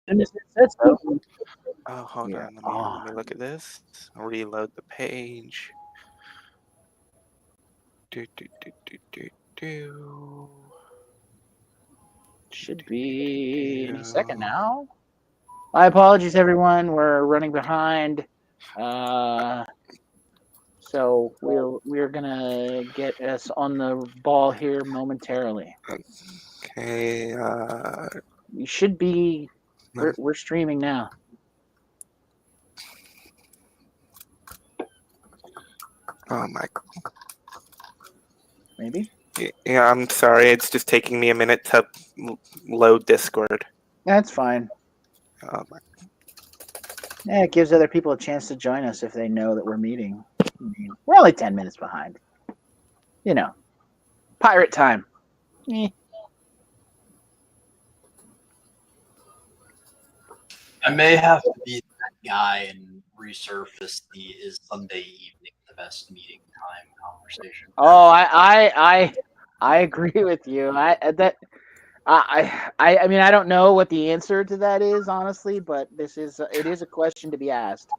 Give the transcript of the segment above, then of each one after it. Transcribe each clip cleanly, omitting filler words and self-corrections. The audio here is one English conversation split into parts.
soon as it said so. Oh, hold Yeah. on. Let me look at this. Reload the page. Do. Should be any second now. My apologies, everyone. We're running behind. So we're gonna get us on the ball here momentarily. Okay. We should be. We're streaming now. Oh my. Maybe. Yeah, I'm sorry. It's just taking me a minute to load Discord. That's fine. Oh my. Yeah, it gives other people a chance to join us if they know that we're meeting. I mean, we're only 10 minutes behind. You know, pirate time. Eh. I may have to be that guy and resurface the "is Sunday evening the best meeting time" conversation. Oh, I agree with you. I mean, I don't know what the answer to that is, honestly, but it is a question to be asked.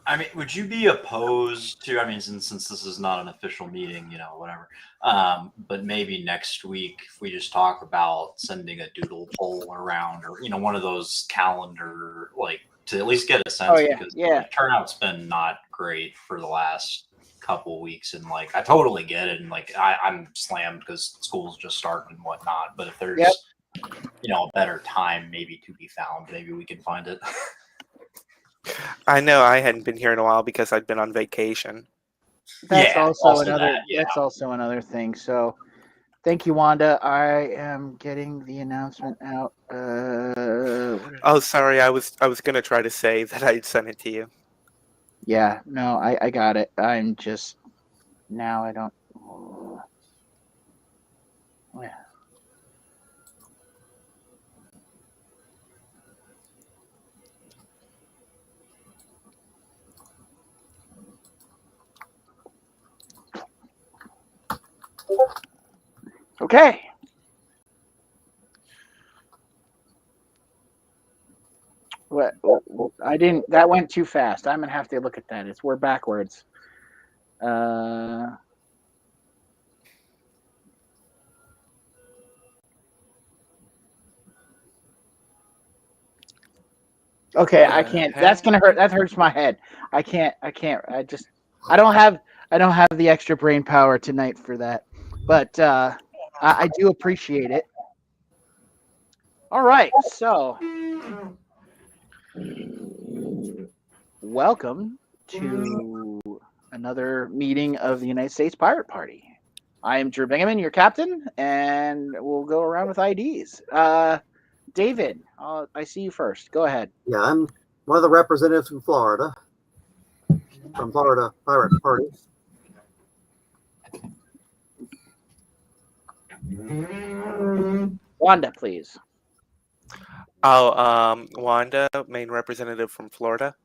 I mean, would you be opposed to? I mean, since this is not an official meeting, whatever. But maybe next week, if we just talk about sending a doodle poll around, or one of those calendar, like, to at least get a sense, Oh, yeah, because yeah. the turnout's been not great for the last couple weeks, and like I totally get it, and like I'm slammed because school's just starting and whatnot. But if there's Yep. a better time maybe to be found, maybe we can find it. I know I hadn't been here in a while because I'd been on vacation. That's Yeah, also also another. that, yeah. That's also another thing. So, thank you, Wanda. I am getting the announcement out. Oh, sorry. I was gonna try to say that I'd sent it to you. Yeah, no, I got it. I'm just now. I don't. Yeah. Okay. What? I didn't. That went too fast. I'm gonna have to look at that. We're backwards. Uh. Okay, I can't. That's gonna hurt. That hurts my head. I can't. I don't have. I don't have the extra brain power tonight for that. But I do appreciate it. All right. So, welcome to another meeting of the United States Pirate Party. I am Drew Bingaman, your captain, and we'll go around with IDs. David, I see you first. Go ahead. Yeah, I'm one of the representatives from Florida Pirate Party. Wanda, please. Oh, Wanda, main representative from Florida.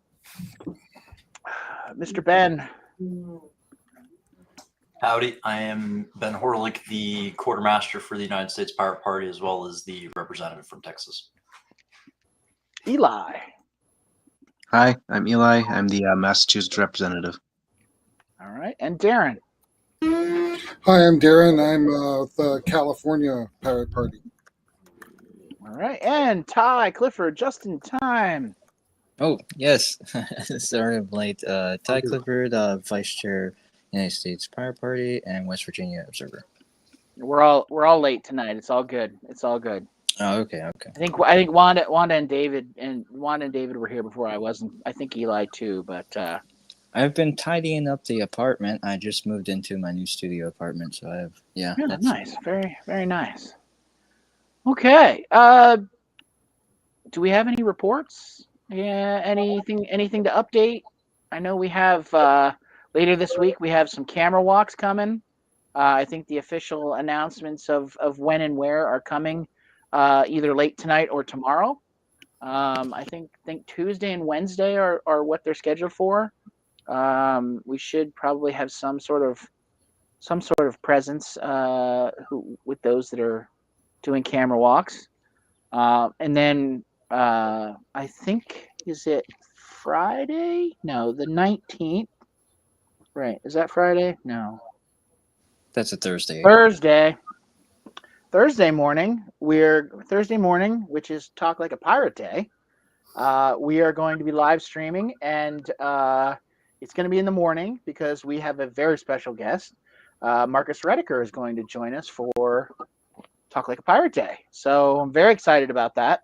Mr. Ben. Howdy, I am Ben Horlick, the quartermaster for the United States Pirate Party, as well as the representative from Texas. Eli. Hi, I'm Eli. I'm the Massachusetts representative. All right. And Darren. Hi, I'm Darren. I'm the California Pirate Party. All right. And Ty Clifford, just in time. Oh, yes. Sorry I'm late. Ty Clifford, Vice Chair, United States Pirate Party, and West Virginia Observer. We're all late tonight. It's all good. It's all good. Oh, okay. I think Wanda and David were here before I wasn't. I think Eli too, but I've been tidying up the apartment. I just moved into my new studio apartment, so I have that's nice. Very, very nice. Okay. Do we have any reports? Yeah, anything to update? I know we have later this week we have some camera walks coming. I think the official announcements of when and where are coming either late tonight or tomorrow. I think Tuesday and Wednesday are what they're scheduled for. We should probably have some sort of presence with those that are doing camera walks. And then I think, is it Friday? No, the 19th. Right. Is that Friday? No. That's a Thursday. Thursday. Thursday morning, which is Talk Like a Pirate Day. We are going to be live streaming, and it's going to be in the morning because we have a very special guest. Marcus Rediker is going to join us for Talk Like a Pirate Day. So I'm very excited about that.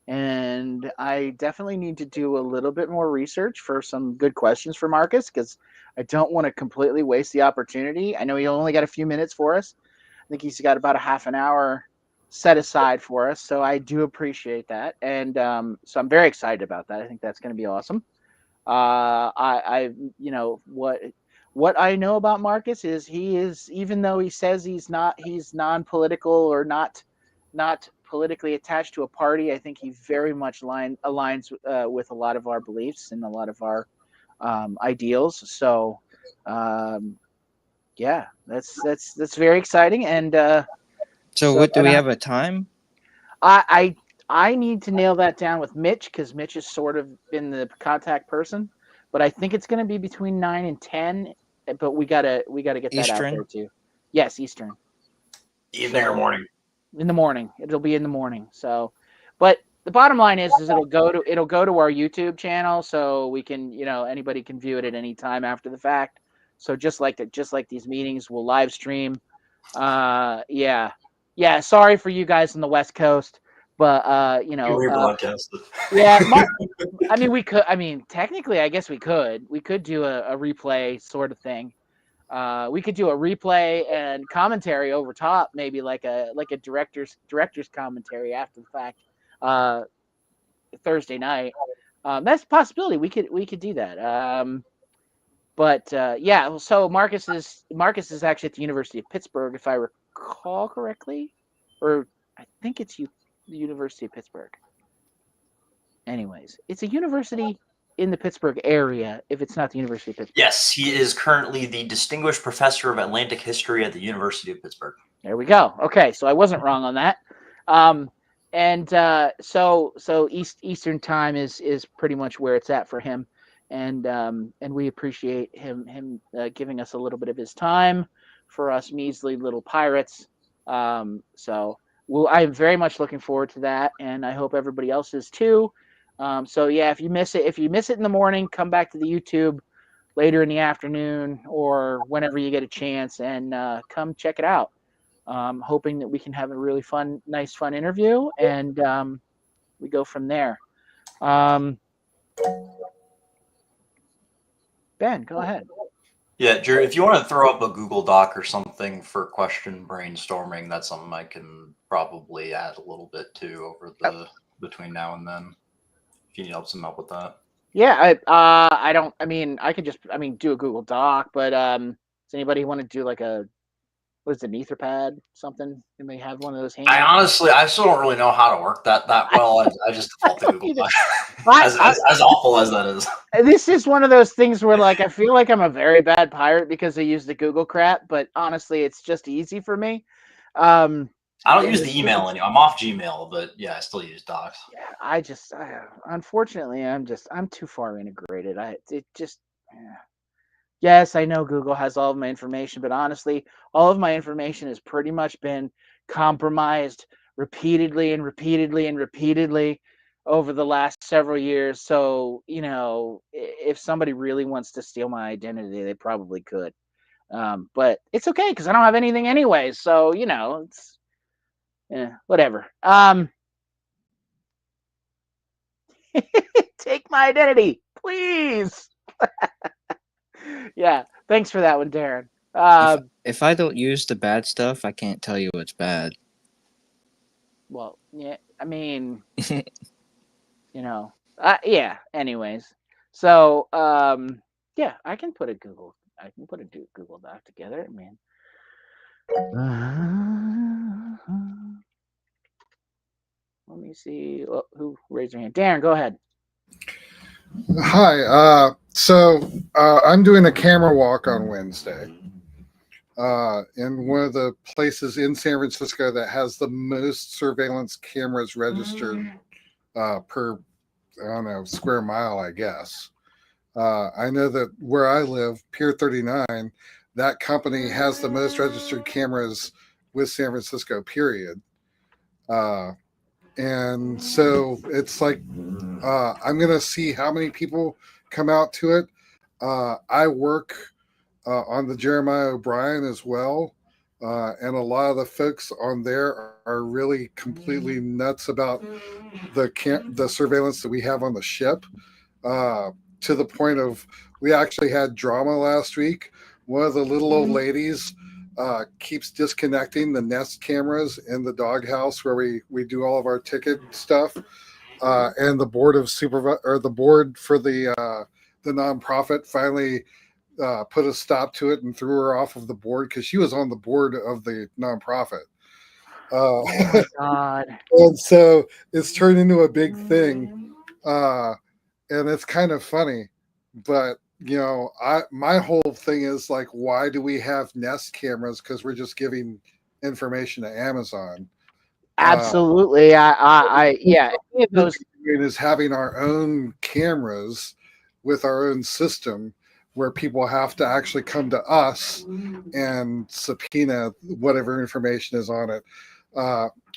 And I definitely need to do a little bit more research for some good questions for Marcus because I don't want to completely waste the opportunity. I know he only got a few minutes for us. I think he's got about a half an hour set aside for us. So I do appreciate that. And so I'm very excited about that. I think that's going to be awesome. What I know about Marcus is he is, even though he says he's non-political or not politically attached to a party, I think he very much aligns with a lot of our beliefs and a lot of our ideals. So, yeah, that's very exciting. And So what do we have a time? I need to nail that down with Mitch because Mitch has sort of been the contact person, but I think it's going to be between 9 and 10. But we gotta get that out there too. Yes, Eastern. Evening or morning? In the morning. It'll be in the morning. So, but the bottom line is it'll go to our YouTube channel, so we can, anybody can view it at any time after the fact. So just like these meetings, we'll live stream. Yeah. Sorry for you guys on the West Coast, but Rebroadcasted. yeah. I mean, we could. I mean, technically, I guess we could. We could do a replay sort of thing. We could do a replay and commentary over top, maybe like a director's commentary after the fact, Thursday night. That's a possibility. We could do that. But yeah. So Marcus is actually at the University of Pittsburgh, if I recall correctly, or I think it's the University of Pittsburgh. Anyways, it's a university in the Pittsburgh area, if it's not the University of Pittsburgh. Yes, he is currently the Distinguished Professor of Atlantic History at the University of Pittsburgh. There we go. Okay, so I wasn't wrong on that. So Eastern time is pretty much where it's at for him, and we appreciate him giving us a little bit of his time for us measly little pirates. I'm very much looking forward to that, and I hope everybody else is too. So yeah, if you miss it in the morning, come back to the YouTube later in the afternoon or whenever you get a chance and come check it out. Hoping that we can have a really nice fun interview, and we go from there. Ben, go ahead. Yeah, Jerry, if you want to throw up a Google Doc or something for question brainstorming, that's something I can probably add a little bit to between now and then. If you need some help with that. Yeah, I could just do a Google Doc, but does anybody want to do like an Etherpad something? Anybody have one of those hands? I still don't really know how to work that well. I just default to Google Doc. As awful as that is. This is one of those things where like I feel like I'm a very bad pirate because I use the Google crap, but honestly, it's just easy for me. I don't use the email anymore. I'm off Gmail, but yeah, I still use Docs. Yeah, unfortunately, I'm too far integrated. Yes, I know Google has all of my information, but honestly, all of my information has pretty much been compromised repeatedly and repeatedly and repeatedly over the last several years. So, if somebody really wants to steal my identity, they probably could. But it's okay because I don't have anything anyway. So, it's whatever. Take my identity, please. Yeah, thanks for that one, Darren. If I don't use the bad stuff, I can't tell you what's bad. Well, yeah, I mean, yeah. Anyways, so yeah, I can put a Google Doc together, man. Let me see. Who raised their hand? Darren, go ahead. Hi. So I'm doing a camera walk on Wednesday in one of the places in San Francisco that has the most surveillance cameras registered per, I don't know, square mile, I guess. I know that where I live, Pier 39, that company has the most registered cameras with San Francisco, period. And so it's like, I'm going to see how many people come out to it. I work on the Jeremiah O'Brien as well. And a lot of the folks on there are really completely nuts about the surveillance that we have on the ship, to the point of we actually had drama last week. One of the little old ladies keeps disconnecting the Nest cameras in the doghouse where we do all of our ticket stuff, and the board of the board for the nonprofit finally put a stop to it and threw her off of the board because she was on the board of the nonprofit. Oh my God. And so it's turned into a big thing, and it's kind of funny. But my whole thing is like, why do we have Nest cameras? Because we're just giving information to Amazon. Absolutely. Yeah. Those Is having our own cameras with our own system where people have to actually come to us and subpoena whatever information is on it.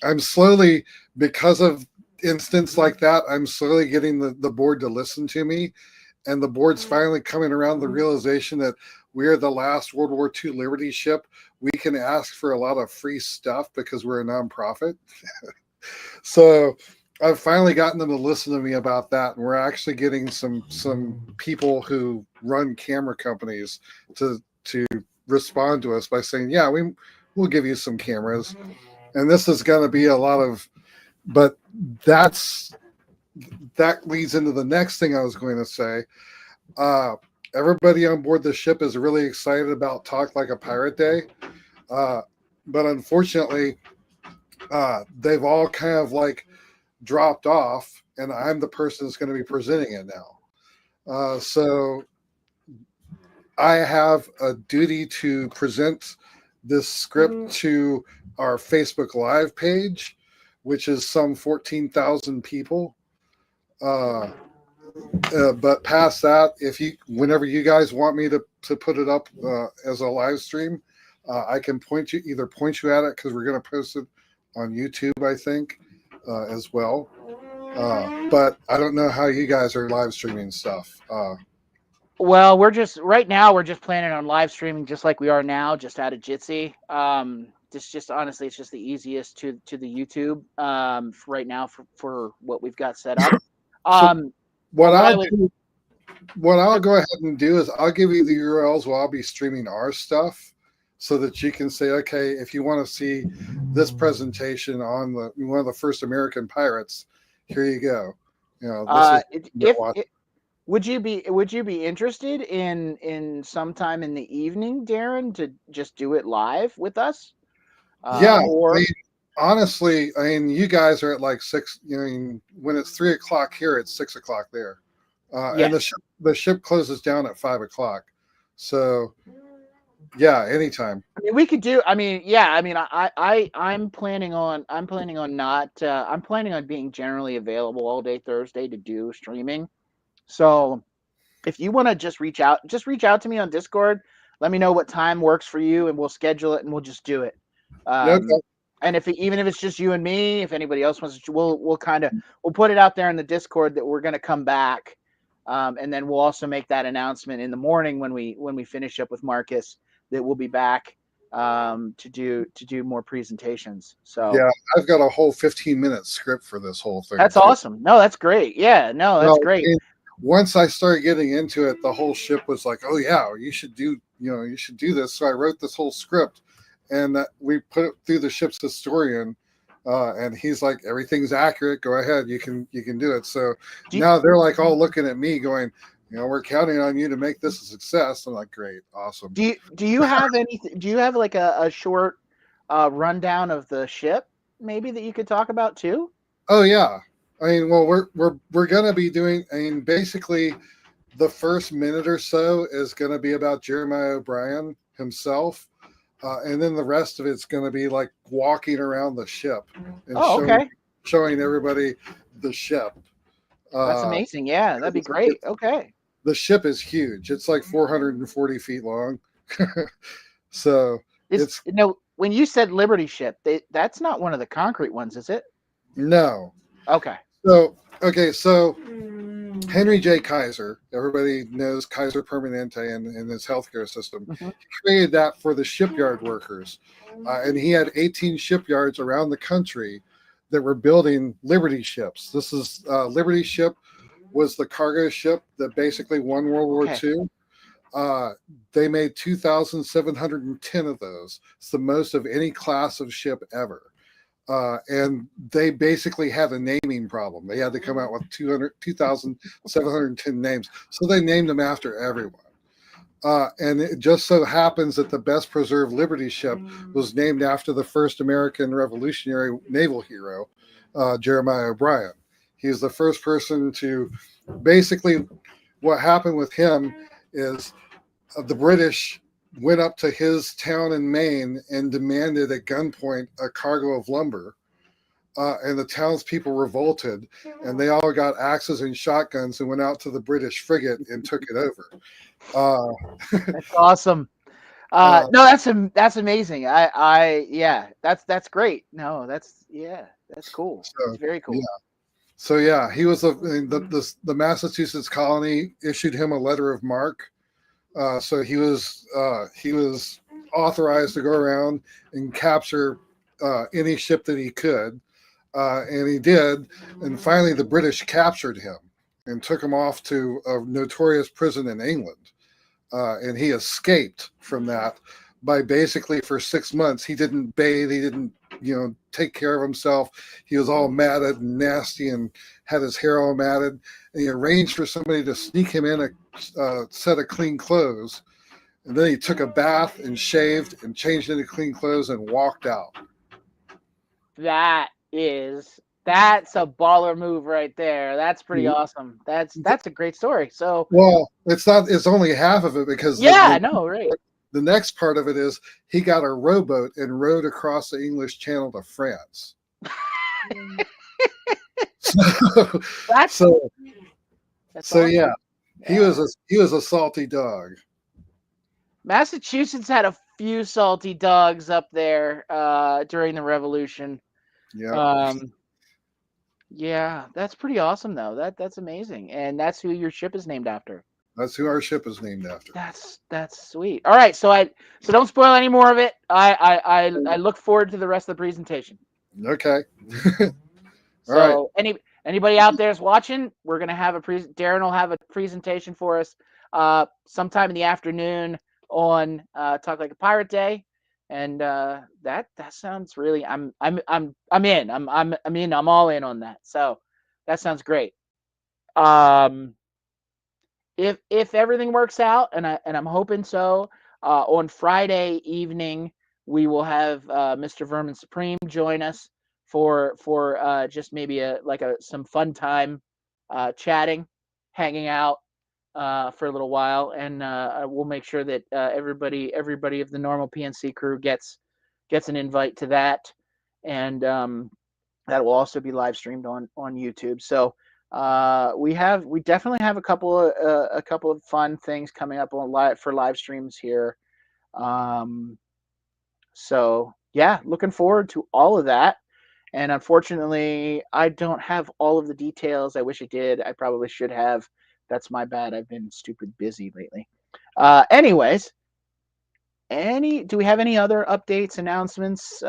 I'm slowly, because of instance like that, I'm slowly getting the board to listen to me, and the board's finally coming around the realization that we are the last World War II Liberty ship. We can ask for a lot of free stuff because we're a nonprofit. So I've finally gotten them to listen to me about that, and we're actually getting some people who run camera companies to respond to us by saying, yeah, we'll give you some cameras. And this is going to be a lot of, but that leads into the next thing I was going to say. Everybody on board the ship is really excited about Talk Like a Pirate Day. But unfortunately, they've all kind of like dropped off, and I'm the person that's going to be presenting it now. So I have a duty to present this script to our Facebook Live page, which is some 14,000 people. But past that, whenever you guys want me to put it up as a live stream, I can point you at it, because we're going to post it on YouTube, I think, as well. But I don't know how you guys are live streaming stuff. Well, right now we're just planning on live streaming just like we are now, just out of Jitsi. Just honestly, it's just the easiest to the YouTube right now for what we've got set up. What I'll go ahead and do is I'll give you the URLs while I'll be streaming our stuff, so that you can say, okay, if you want to see this presentation on one of the first American pirates, here you go. Would you be interested in sometime in the evening, Darren, to just do it live with us? Honestly, you guys are at like 6. When it's 3 o'clock here, it's 6 o'clock there, and the ship closes down at 5 o'clock. So, yeah, anytime. We could do. I'm planning on being generally available all day Thursday to do streaming. So if you want to just reach out to me on Discord. Let me know what time works for you, and we'll schedule it, and we'll just do it. And even if it's just you and me, if anybody else wants to, we'll put it out there in the Discord that we're going to come back, and then we'll also make that announcement in the morning when we finish up with Marcus that we'll be back to do more presentations. So yeah, I've got a whole 15-minute script for this whole thing. That's awesome. No, that's great. Yeah, no, that's great. Once I started getting into it, the whole ship was like, "Oh yeah, you should do this." So I wrote this whole script, and we put it through the ship's historian, and he's like, "Everything's accurate. Go ahead. You can do it." So now they're like all looking at me, going, "We're counting on you to make this a success." I'm like, "Great, awesome." Do you have anything? Do you have like a short rundown of the ship, maybe, that you could talk about too? Oh yeah. We're gonna be doing. Basically, the first minute or so is gonna be about Jeremiah O'Brien himself, and then the rest of it's gonna be like walking around the ship and showing everybody the ship. That's amazing. Yeah, that'd be great. Okay. The ship is huge. It's like 440 feet long. So it's no. When you said Liberty ship, that's not one of the concrete ones, is it? no. Okay. So Henry J. Kaiser, everybody knows Kaiser Permanente and his healthcare system. Mm-hmm. He created that for the shipyard workers, and he had 18 shipyards around the country that were building Liberty ships. This is Liberty ship was the cargo ship that basically won World War II. They made 2,710 of those. It's the most of any class of ship ever. And they basically had a naming problem. They had to come out with 2,710 names. So they named them after everyone. And it just so happens that the best preserved Liberty ship was named after the first American Revolutionary naval hero, Jeremiah O'Brien. He was the first person to basically, what happened with him is the British went up to his town in Maine and demanded at gunpoint a cargo of lumber. And the townspeople revolted, and they all got axes and shotguns and went out to the British frigate and took it over. That's awesome. No, that's amazing. Yeah, that's great. No, that's cool. So, that's very cool. Yeah. So yeah, he was the Massachusetts colony issued him a letter of marque. So he was authorized to go around and capture any ship that he could, and he did. And finally, the British captured him and took him off to a notorious prison in England. And he escaped from that by basically for 6 months. He didn't bathe. He didn't, take care of himself. He was all matted and nasty and had his hair all matted. And he arranged for somebody to sneak him in a set of clean clothes. And then he took a bath and shaved and changed into clean clothes and walked out. That's a baller move right there. That's pretty awesome. That's a great story. So well, it's only half of it because right. The next part of it is he got a rowboat and rowed across the English Channel to France. So awesome. Yeah, he was a salty dog. Massachusetts had a few salty dogs up there during the Revolution. Yeah. Yeah, that's pretty awesome though. That's amazing, and that's who your ship is named after. That's who our ship is named after. That's sweet. All right, so don't spoil any more of it. I look forward to the rest of the presentation. Okay. All right. Anybody out there is watching, we're gonna have Darren will have a presentation for us sometime in the afternoon on Talk Like a Pirate Day, and that sounds really I'm in. I'm all in on that. So that sounds great. If everything works out, and I'm hoping so, on Friday evening we will have Mr. Vermin Supreme join us for just maybe some fun time chatting, hanging out for a little while, and we'll make sure that everybody of the normal PNC crew gets an invite to that, and that will also be live streamed on YouTube. So we definitely have a couple of fun things coming up for live streams here. So yeah, looking forward to all of that. And unfortunately, I don't have all of the details. I wish I did. I probably should have. That's my bad. I've been stupid busy lately. Anyways, do we have any other updates, announcements,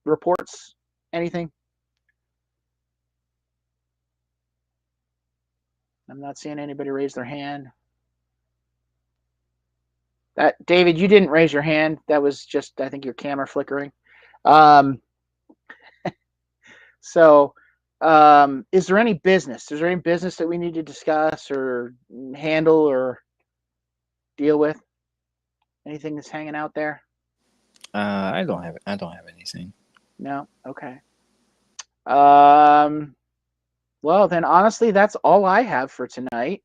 reports, anything? I'm not seeing anybody raise their hand. David, you didn't raise your hand. That was just, I think, your camera flickering. So, is there any business? Is there any business that we need to discuss or handle or deal with? Anything that's hanging out there? I don't have anything. No. Okay. Well, then, honestly, that's all I have for tonight.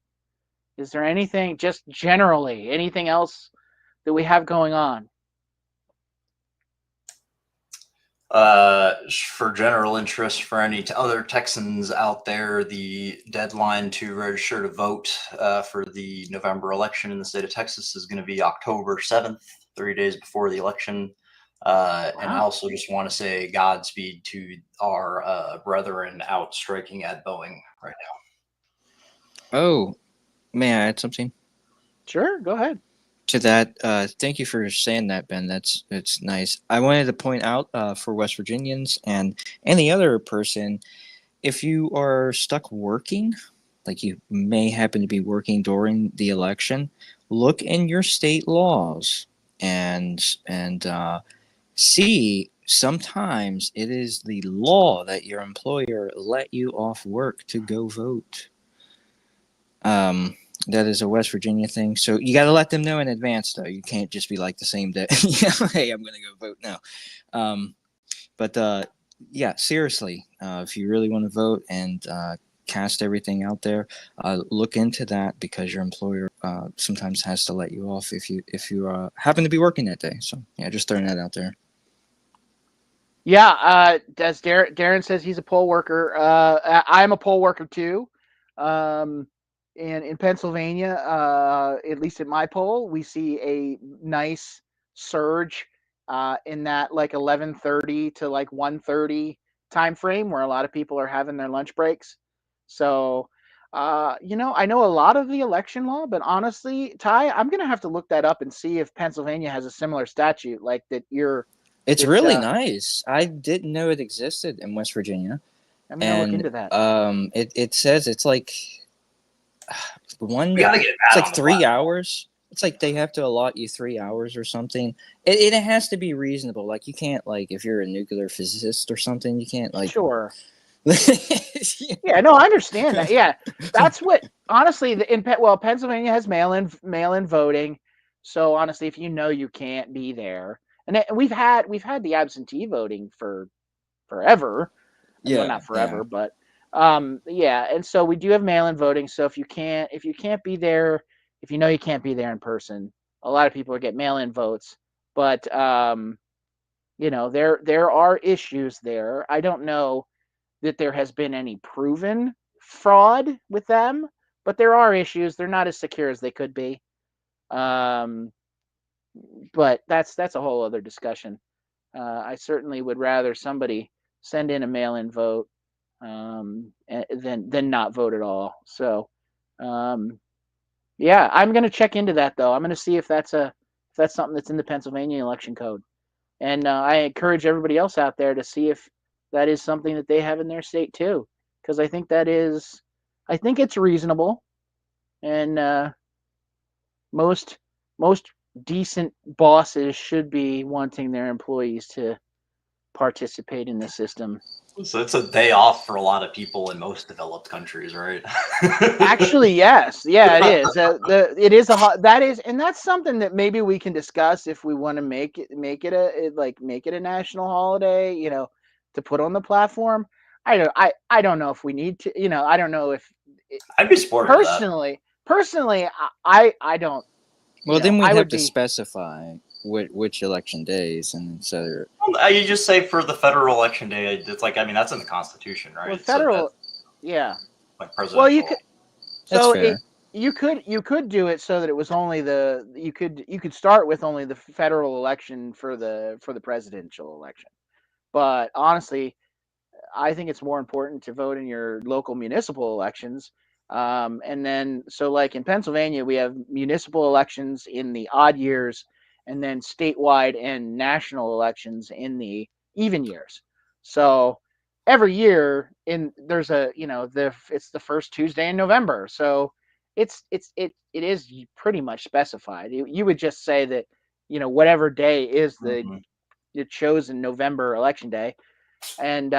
Is there anything, just generally, anything else that we have going on? For general interest for any other Texans out there, the deadline to register to vote for the November election in the state of Texas is going to be October 7th, 3 days before the election. And I also just want to say Godspeed to our brethren out striking at Boeing right now. Oh, may I add something Sure, go ahead. to that? Thank you for saying that, Ben. That's nice. I wanted to point out for West Virginians and any other person, if you are stuck working, like you may happen to be working during the election, look in your state laws and see. Sometimes it is the law that your employer let you off work to go vote. That is a West Virginia thing. So you got to let them know in advance, though. You can't just be like the same day, hey, I'm going to go vote now. But yeah, seriously, if you really want to vote and cast everything out there, look into that because your employer sometimes has to let you off if you happen to be working that day. So yeah, just throwing that out there. Yeah, as Darren says, he's a poll worker. I'm a poll worker too. And in Pennsylvania, at least at my poll, we see a nice surge in that like 11:30 to like 1:30 time frame where a lot of people are having their lunch breaks. So, I know a lot of the election law, but honestly, Ty, I'm gonna have to look that up and see if Pennsylvania has a similar statute like that. It's really nice. I didn't know it existed in West Virginia. I'm gonna look into that. It says it's like We gotta get it's Matt like on the 3 platform. hours. It's like they have to allot you 3 hours or something. It has to be reasonable. Like you can't like if you're a nuclear physicist or something, you can't like Sure. Yeah, no, I understand that. Yeah, that's what honestly. Pennsylvania has mail-in voting, so honestly, if you know you can't be there, and we've had the absentee voting for forever. Well, not forever, but yeah, and so we do have mail-in voting. So if you can't be there, if you know you can't be there in person, a lot of people get mail-in votes. But there are issues there. I don't know that there has been any proven fraud with them, but there are issues. They're not as secure as they could be. But that's a whole other discussion. I certainly would rather somebody send in a mail-in vote than not vote at all. So, yeah, I'm going to check into that though. I'm going to see if that's something that's in the Pennsylvania election code, and I encourage everybody else out there to see if that is something that they have in their state too, because I think it's reasonable, and most decent bosses should be wanting their employees to participate in the system. So it's a day off for a lot of people in most developed countries, right? Actually, yes, yeah, it is. It is and that's something that maybe we can discuss if we want to make it a national holiday, to put on the platform. I don't know if we need to, I don't know if I'd be supportive of that. Personally, I don't. Well, then we I have would to be specify which election days, and so You just say for the federal election day. It's like that's in the Constitution, right? well, So federal, yeah. like presidential. Well, you could. that's So fair. you could do it so that it was only you could start with only the federal election for the presidential election. But honestly, I think it's more important to vote in your local municipal elections. And then, so like in Pennsylvania, we have municipal elections in the odd years, and then statewide and national elections in the even years. So every year, there's it's the first Tuesday in November. So it is pretty much specified. You would just say that whatever day is the chosen November election day, and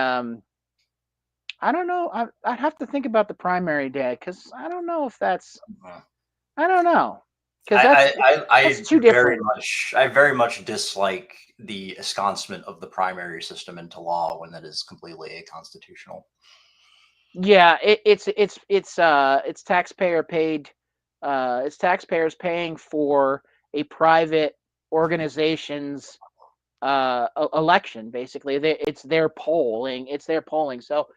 I don't know. I'd have to think about the primary day because I don't know if that's. I don't know because that's too different. I very much dislike the ensconcement of the primary system into law when that is completely aconstitutional. Yeah, it's taxpayer paid. It's taxpayers paying for a private organization's election. Basically, it's their polling. It's their polling. So,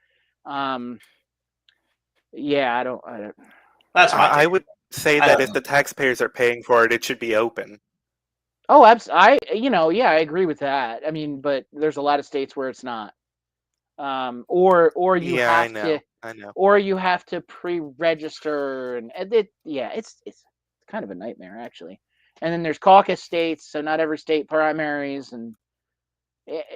yeah, I don't. That's my I take. would say I that don't if the taxpayers are paying for it, it should be open. Oh, yeah, I agree with that. I mean, but there's a lot of states where it's not. Or you Yeah, I have to, know. I know. or you have to pre-register, and it's kind of a nightmare actually. And then there's caucus states, so not every state primaries, and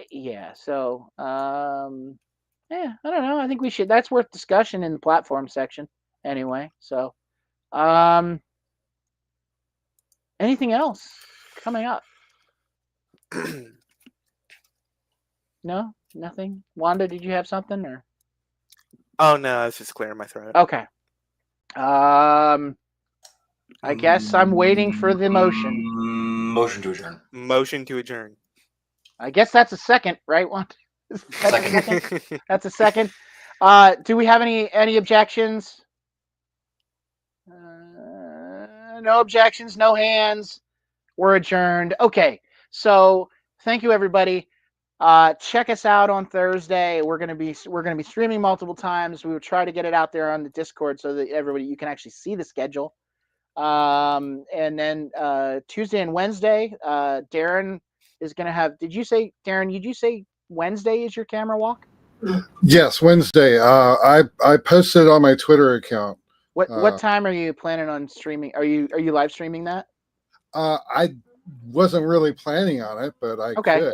yeah. So yeah, I don't know. I think we should. That's worth discussion in the platform section anyway. So anything else coming up? No, nothing. Wanda, did you have something or? Oh no, I was just clearing my throat. Okay. I guess I'm waiting for the motion. Motion to adjourn. Motion to adjourn. I guess that's a second, right? One. That's a second. That's a second. Do we have any objections? No objections, no hands. We're adjourned. Okay. So thank you, everybody. Check us out on Thursday. We're gonna be streaming multiple times. We will try to get it out there on the Discord so that you can actually see the schedule. And then Tuesday and Wednesday, Darren is gonna have. Did you say, Darren? Did you say Wednesday is your camera walk? Yes, Wednesday. I posted on my Twitter account. What time are you planning on streaming? Are you live streaming that? I wasn't really planning on it, but I Okay. could.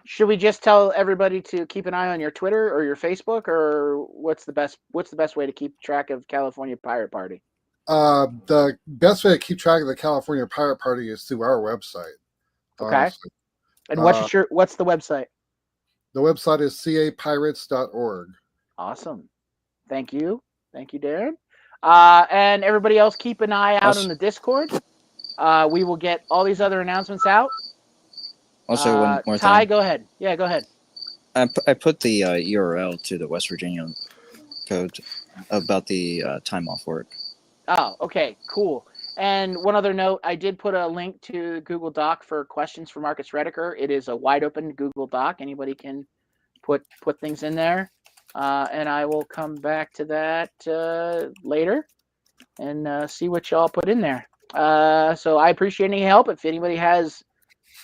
Should we just tell everybody to keep an eye on your Twitter or your Facebook, or what's the best way to keep track of California Pirate Party? The best way to keep track of the California Pirate Party is through our website. Okay. Honestly. And what's the website? The website is capirates.org. Awesome. Thank you, Darren. And everybody else, keep an eye out on the Discord. We will get all these other announcements out. Also, one more Ty, thing. go ahead. Yeah, go ahead. I put the URL to the West Virginia code about the time off work. Oh, okay, cool. And one other note, I did put a link to Google Doc for questions for Marcus Rediker. It is a wide open Google Doc. Anybody can put things in there. And I will come back to that later and see what y'all put in there. So I appreciate any help. If anybody has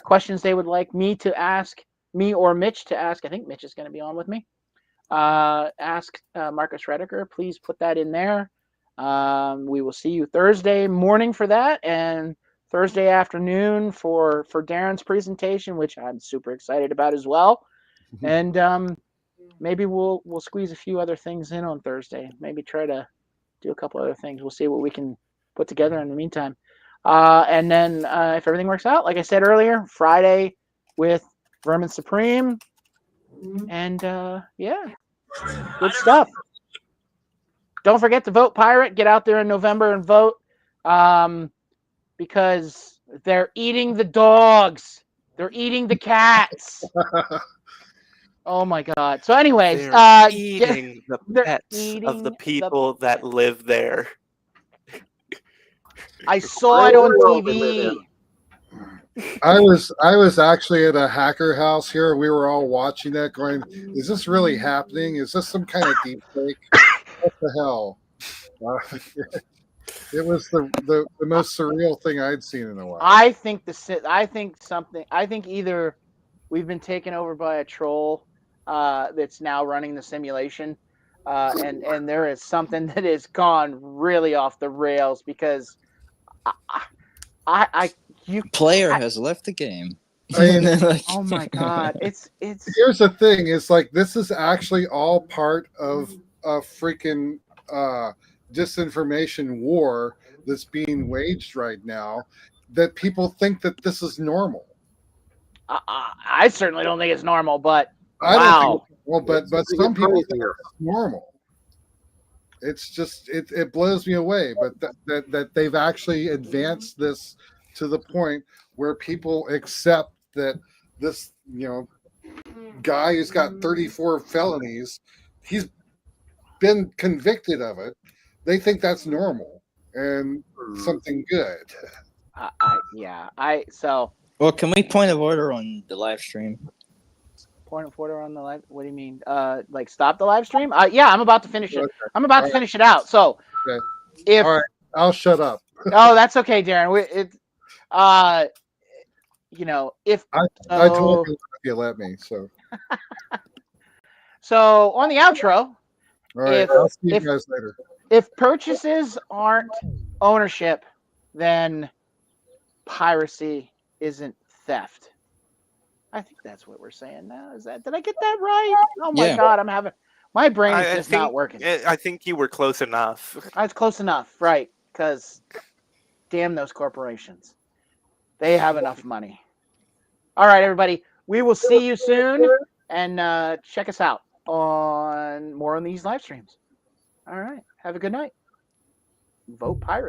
questions they would like me to ask, me or Mitch to ask, I think Mitch is going to be on with me. Ask Marcus Rediker, please put that in there. We will see you Thursday morning for that, and Thursday afternoon for Darren's presentation, which I'm super excited about as well. And maybe we'll squeeze a few other things in on Thursday. Maybe try to do a couple other things. We'll see what we can put together in the meantime. And then if everything works out, like I said earlier, Friday with Vermin Supreme. And yeah, good stuff. Don't forget to vote Pirate. Get out there in November and vote because they're eating the dogs. They're eating the cats. Oh my God. So anyways, They're eating the pets of the people that live there. I saw it on TV. I was actually at a hacker house here. We were all watching that going, is this really happening? Is this some kind of deep fake? What the hell? It was the most surreal thing I'd seen in a while. I think either we've been taken over by a troll that's now running the simulation, and there is something that has gone really off the rails because Player has left the game. I mean, oh my God, it's here's the thing: it's like this is actually all part of a freaking disinformation war that's being waged right now. That people think that this is normal. I certainly don't think it's normal, but I don't wow. think it's normal, but some people think it's normal. It's just it blows me away, but that they've actually advanced this to the point where people accept that this guy who's got 34 felonies, he's been convicted of it. They think that's normal and something good. So Well, can we point of order on the live stream? Point of order on the live. What do you mean? Like stop the live stream? Yeah, I'm about to finish it. Okay. I'm about to finish it out. So, Okay. if All right, I'll shut up. oh, that's okay, Darren. If I told you if you let me. so on the outro, All right, If- I'll see you if- guys later. if purchases aren't ownership, then piracy isn't theft. I think that's what we're saying now. Did I get that right? Oh my Yeah. God, my brain is I just think, not working. I think you were close enough. I was close enough, right? Because damn those corporations. They have enough money. All right, everybody. We will see you soon, and check us out on more on these live streams. All right. Have a good night. Vote pirate.